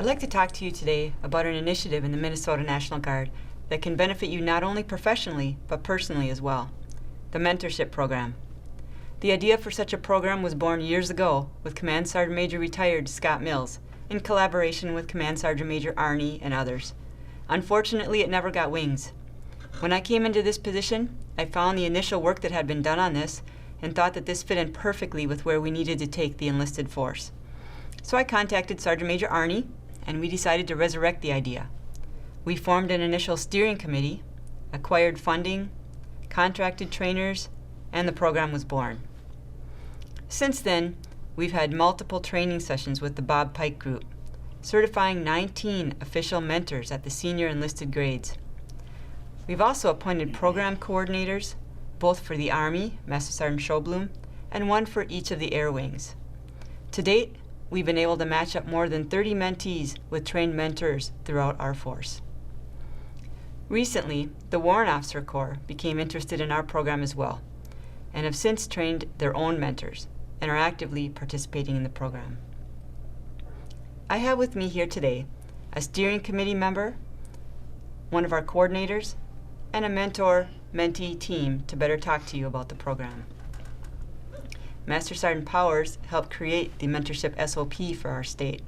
like to talk to you today about an initiative in the Minnesota National Guard that can benefit you not only professionally, but personally as well. The Mentorship Program. The idea for such a program was born years ago with Command Sergeant Major retired Scott Mills in collaboration with Command Sergeant Major Arnie and others. Unfortunately, it never got wings. When I came into this position, I found the initial work that had been done on this and thought that this fit in perfectly with where we needed to take the enlisted force. So I contacted Sergeant Major Arnie, and we decided to resurrect the idea. We formed an initial steering committee, acquired funding, contracted trainers, and the program was born. Since then, we've had multiple training sessions with the Bob Pike Group, certifying 19 official mentors at the senior enlisted grades. We've also appointed program coordinators, both for the Army, Master Sergeant Schoblum, and one for each of the Air Wings. To date, we've been able to match up more than 30 mentees with trained mentors throughout our force. Recently, the Warrant Officer Corps became interested in our program as well, and have since trained their own mentors and are actively participating in the program. I have with me here today a steering committee member, one of our coordinators, and a mentor-mentee team to better talk to you about the program. Master Sergeant Powers helped create the Mentorship SOP for our state.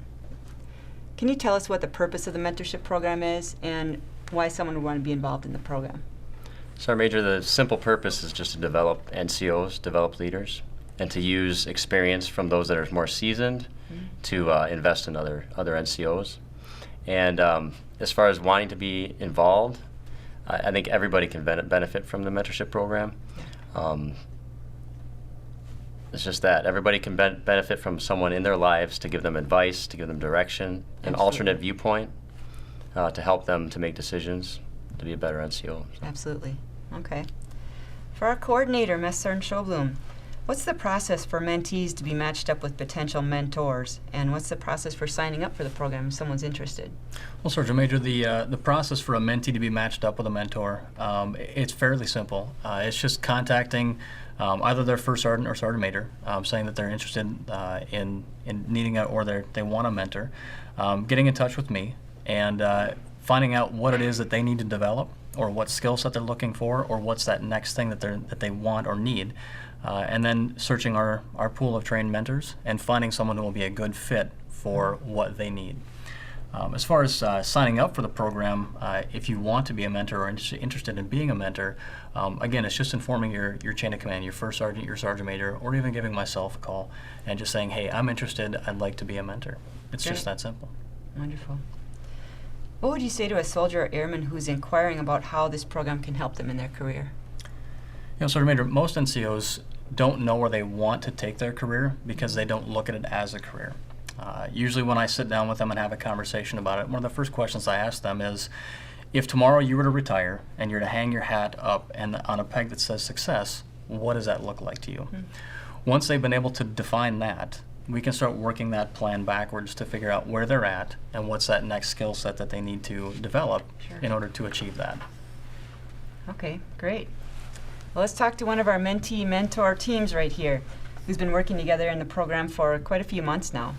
Can you tell us what the purpose of the Mentorship program is and why someone would want to be involved in the program? Sergeant Major, the simple purpose is just to develop NCOs, develop leaders, and to use experience from those that are more seasoned to invest in other NCOs. And as far as wanting to be involved, I think everybody can benefit from the mentorship program. It's just that everybody can benefit from someone in their lives to give them advice, to give them direction, an alternate viewpoint, to help them to make decisions to be a better NCO. So. Absolutely. Okay. For our coordinator, Master Sergeant Schoblum, what's the process for mentees to be matched up with potential mentors, and what's the process for signing up for the program if someone's interested? Well, Sergeant Major, the process for a mentee to be matched up with a mentor, it's fairly simple. It's just contacting either their first sergeant or sergeant major, saying that they're interested in needing a, or they want a mentor, getting in touch with me, and finding out what it is that they need to develop, or what skill set they're looking for, or what's that next thing that they want or need. And then searching our pool of trained mentors and finding someone who will be a good fit for what they need. As far as signing up for the program, if you want to be a mentor or interested in being a mentor, again, it's just informing your chain of command, your first sergeant, your sergeant major, or even giving myself a call and just saying, hey, I'm interested, I'd like to be a mentor. It's just that simple. Wonderful. What would you say to a soldier or airman who's inquiring about how this program can help them in their career? You know, Sergeant Major, most NCOs don't know where they want to take their career because they don't look at it as a career. Usually when I sit down with them and have a conversation about it, one of the first questions I ask them is, if tomorrow you were to retire and you're to hang your hat up and on a peg that says success, what does that look like to you? Once they've been able to define that, we can start working that plan backwards to figure out where they're at and what's that next skill set that they need to develop in order to achieve that. Okay, great. Well, let's talk to one of our mentee mentor teams right here, who's been working together in the program for quite a few months now.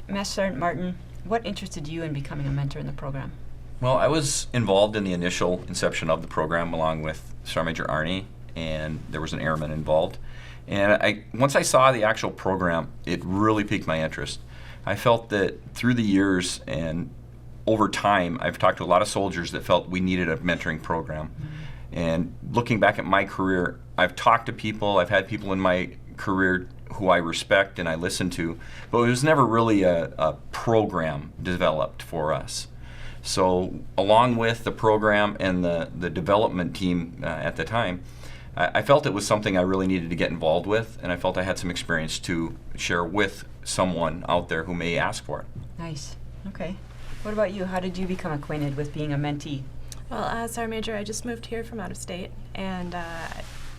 Master Sergeant Martin, what interested you in becoming a mentor in the program? Well, I was involved in the initial inception of the program along with Sergeant Major Arnie, and there was an airman involved. And once I saw the actual program, it really piqued my interest. I felt that through the years and over time, I've talked to a lot of soldiers that felt we needed a mentoring program. And looking back at my career, I've talked to people, I've had people in my career who I respect and I listen to, but it was never really a program developed for us. So along with the program and the development team at the time, I felt it was something I really needed to get involved with, and I felt I had some experience to share with someone out there who may ask for it. Nice. Okay. What about you? How did you become acquainted with being a mentee? Well, Sergeant Major, I just moved here from out of state, and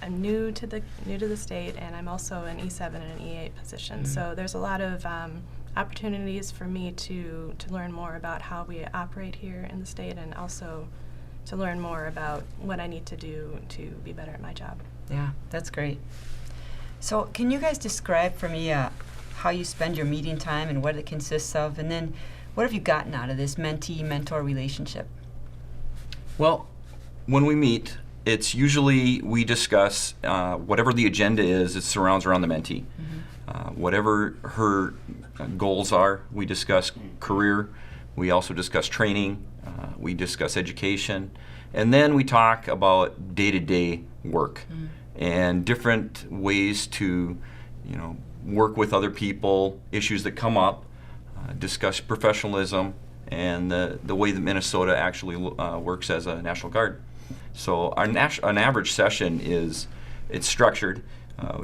I'm new to the state, and I'm also an E7 and an E8 position. So there's a lot of opportunities for me to learn more about how we operate here in the state, and also to learn more about what I need to do to be better at my job. Yeah, that's great. So can you guys describe for me how you spend your meeting time and what it consists of, and then What have you gotten out of this mentee-mentor relationship? Well, when we meet, it's usually we discuss whatever the agenda is, it surrounds around the mentee. Whatever her goals are, we discuss career, we also discuss training, we discuss education, and then we talk about day-to-day work and different ways to, work with other people, issues that come up, discuss professionalism, and the way that Minnesota actually works as a National Guard. So an average session it's structured.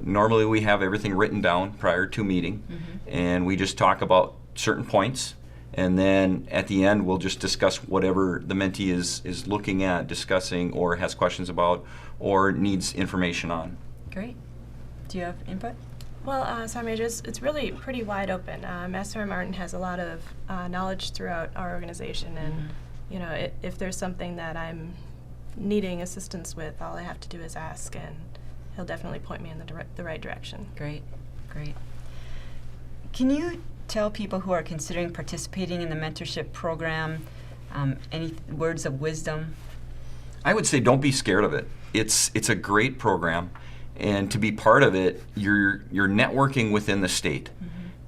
Normally we have everything written down prior to meeting, and we just talk about certain points, and then at the end we'll just discuss whatever the mentee is looking at, discussing, or has questions about, or needs information on. Great. Do you have input? Well, Sergeant Major, it's really pretty wide open. Master Martin has a lot of knowledge throughout our organization, and if there's something that I'm needing assistance with, all I have to do is ask, and he'll definitely point me in the right direction. Great, great. Can you tell people who are considering participating in the mentorship program any words of wisdom? I would say don't be scared of it. It's a great program, and to be part of it, you're networking within the state.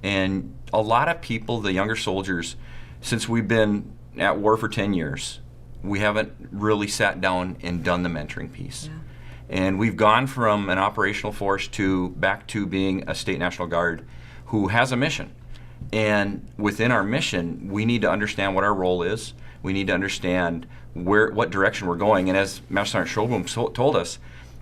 And a lot of people, the younger soldiers, since we've been at war for 10 years, we haven't really sat down and done the mentoring piece. And we've gone from an operational force back to being a state National Guard who has a mission. And within our mission, we need to understand what our role is. We need to understand what direction we're going. And as Master Sergeant Showboom told us,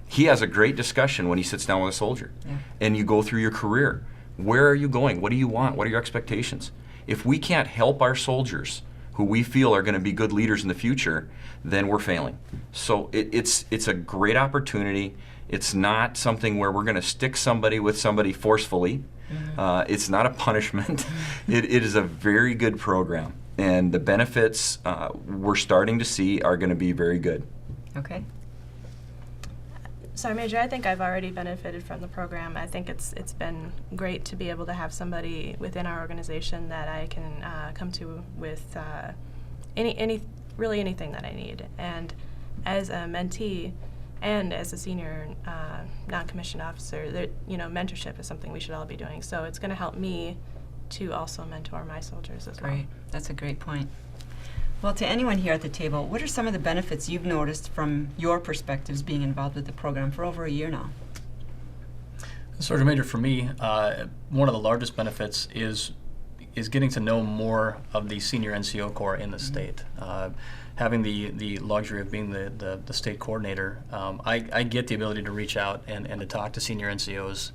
he has a great discussion when he sits down with a soldier. And you go through your career. Where are you going? What do you want? What are your expectations? If we can't help our soldiers, who we feel are going to be good leaders in the future, then we're failing. So it's a great opportunity. It's not something where we're going to stick somebody with somebody forcefully. It's not a punishment. It is a very good program, and the benefits we're starting to see are going to be very good. Okay. Sergeant Major, I think I've already benefited from the program. I think it's been great to be able to have somebody within our organization that I can come to with really anything that I need. And as a mentee and as a senior non-commissioned officer, mentorship is something we should all be doing. So it's going to help me to also mentor my soldiers as well. Great. That's a great point. Well, to anyone here at the table, what are some of the benefits you've noticed from your perspectives being involved with the program for over a year now? Sergeant Major, for me, one of the largest benefits is getting to know more of the senior NCO Corps in the state. Having the luxury of being the state coordinator, I get the ability to reach out and to talk to senior NCOs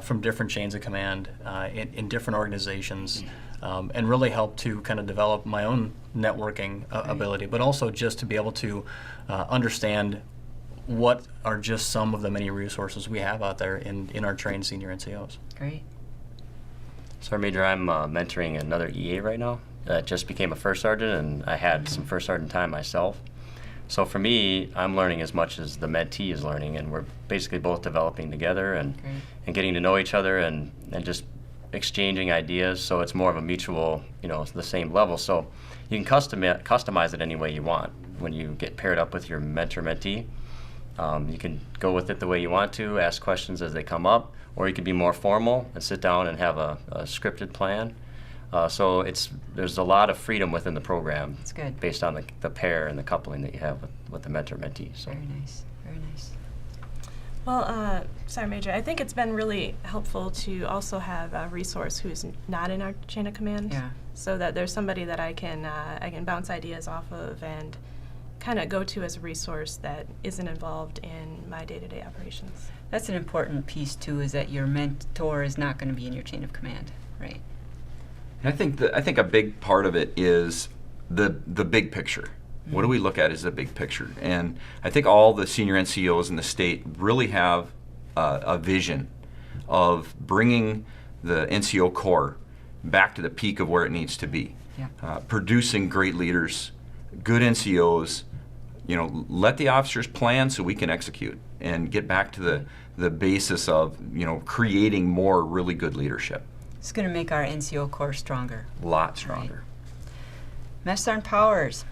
from different chains of command in different organizations, and really help to kind of develop my own networking ability, but also just to be able to understand what are just some of the many resources we have out there in our trained senior NCOs. Great. Sergeant Major, I'm mentoring another EA right now that just became a first sergeant, and I had some first sergeant time myself. So for me, I'm learning as much as the mentee is learning, and we're basically both developing together and getting to know each other and just exchanging ideas, so it's more of a mutual, the same level. So you can customize it any way you want. When you get paired up with your mentor-mentee, you can go with it the way you want to, ask questions as they come up, or you can be more formal and sit down and have a scripted plan. So there's a lot of freedom within the program. That's good. Based on the pair and the coupling that you have with the mentor-mentee. So. Very nice, very nice. Well, Sergeant Major, I think it's been really helpful to also have a resource who's not in our chain of command, so that there's somebody that I can bounce ideas off of and kind of go to as a resource that isn't involved in my day-to-day operations. That's an important piece too, is that your mentor is not going to be in your chain of command, right? And I think a big part of it is the big picture. What do we look at as the big picture? And I think all the senior NCOs in the state really have a vision of bringing the NCO Corps back to the peak of where it needs to be. Producing great leaders, good NCOs, let the officers plan so we can execute and get back to the basis of, creating more really good leadership. It's going to make our NCO Corps stronger. A lot stronger. Right. Master Sergeant Powers,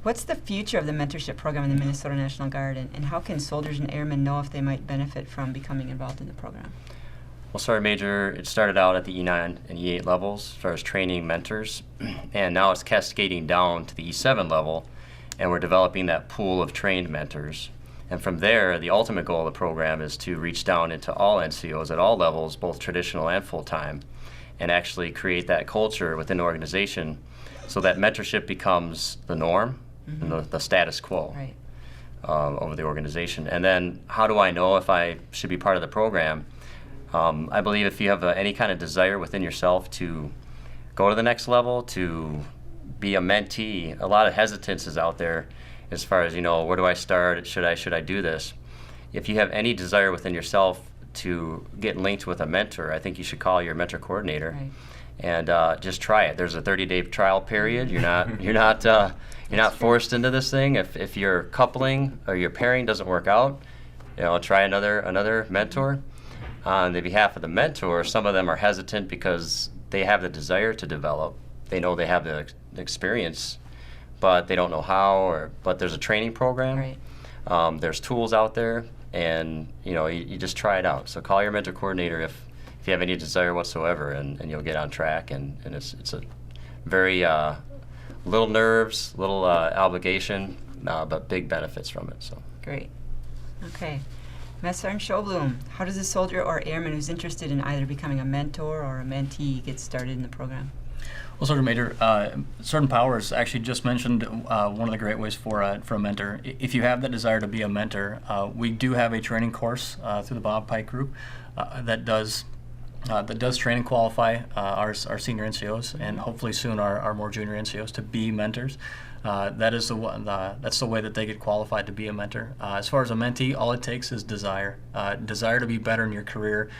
what's the future of the mentorship program in the Minnesota National Guard, and how can soldiers and airmen know if they might benefit from becoming involved in the program? Well, Sergeant Major, it started out at the E9 and E8 levels as far as training mentors, and now it's cascading down to the E7 level, and we're developing that pool of trained mentors. And from there, the ultimate goal of the program is to reach down into all NCOs at all levels, both traditional and full-time, and actually create that culture within the organization so that mentorship becomes the norm and the status quo Right. Over the organization. And then how do I know if I should be part of the program? I believe if you have any kind of desire within yourself to go to the next level, to be a mentee, a lot of hesitance is out there as far as, where do I start? Should I do this? If you have any desire within yourself to get linked with a mentor, I think you should call your mentor coordinator Right. and just try it. There's a 30-day trial period. You're not forced into this thing. If your coupling or your pairing doesn't work out, try another mentor. On the behalf of the mentor, some of them are hesitant because they have the desire to develop. They know they have the experience, but they don't know how. But there's a training program. Right. There's tools out there, and you just try it out. So call your mentor coordinator if you have any desire whatsoever, and you'll get on track. And it's a very little nerves, little obligation, but big benefits from it. So Great. Okay. Master Sergeant Schobloom, how does a soldier or airman who's interested in either becoming a mentor or a mentee get started in the program? Well, Sergeant Major, Sergeant Powers actually just mentioned one of the great ways for a mentor. If you have that desire to be a mentor, we do have a training course through the Bob Pike Group that does train and qualify our senior NCOs, and hopefully soon our more junior NCOs to be mentors. That's the way that they get qualified to be a mentor. As far as a mentee, all it takes is desire to be better in your career,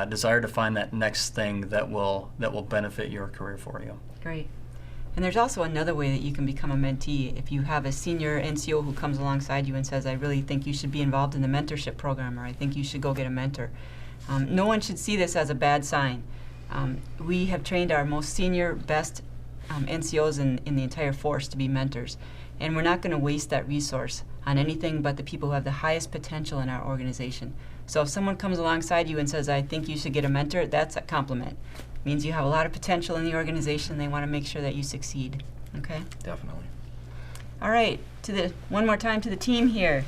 desire to find that next thing that will benefit your career for you. Great. And there's also another way that you can become a mentee. If you have a senior NCO who comes alongside you and says, I really think you should be involved in the mentorship program, or I think you should go get a mentor. No one should see this as a bad sign. We have trained our most senior, best NCOs in the entire force to be mentors. And we're not going to waste that resource on anything but the people who have the highest potential in our organization. So if someone comes alongside you and says, I think you should get a mentor, that's a compliment. It means you have a lot of potential in the organization. They want to make sure that you succeed. Okay? Definitely. All right. One more time to the team here.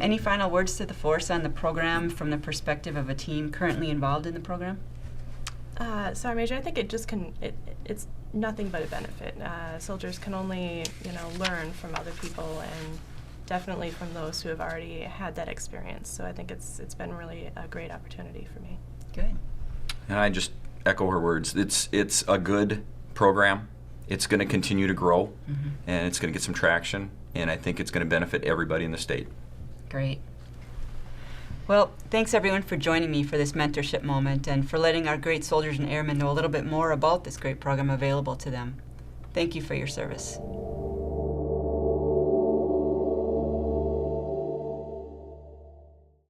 Any final words to the force on the program from the perspective of a team currently involved in the program? Sergeant Major, I think it just it's nothing but a benefit. Soldiers can only, learn from other people, and definitely from those who have already had that experience. So I think it's been really a great opportunity for me. Good. And I just echo her words. It's a good program. It's going to continue to grow, and it's going to get some traction, and I think it's going to benefit everybody in the state. Great. Well, thanks everyone for joining me for this mentorship moment and for letting our great soldiers and airmen know a little bit more about this great program available to them. Thank you for your service.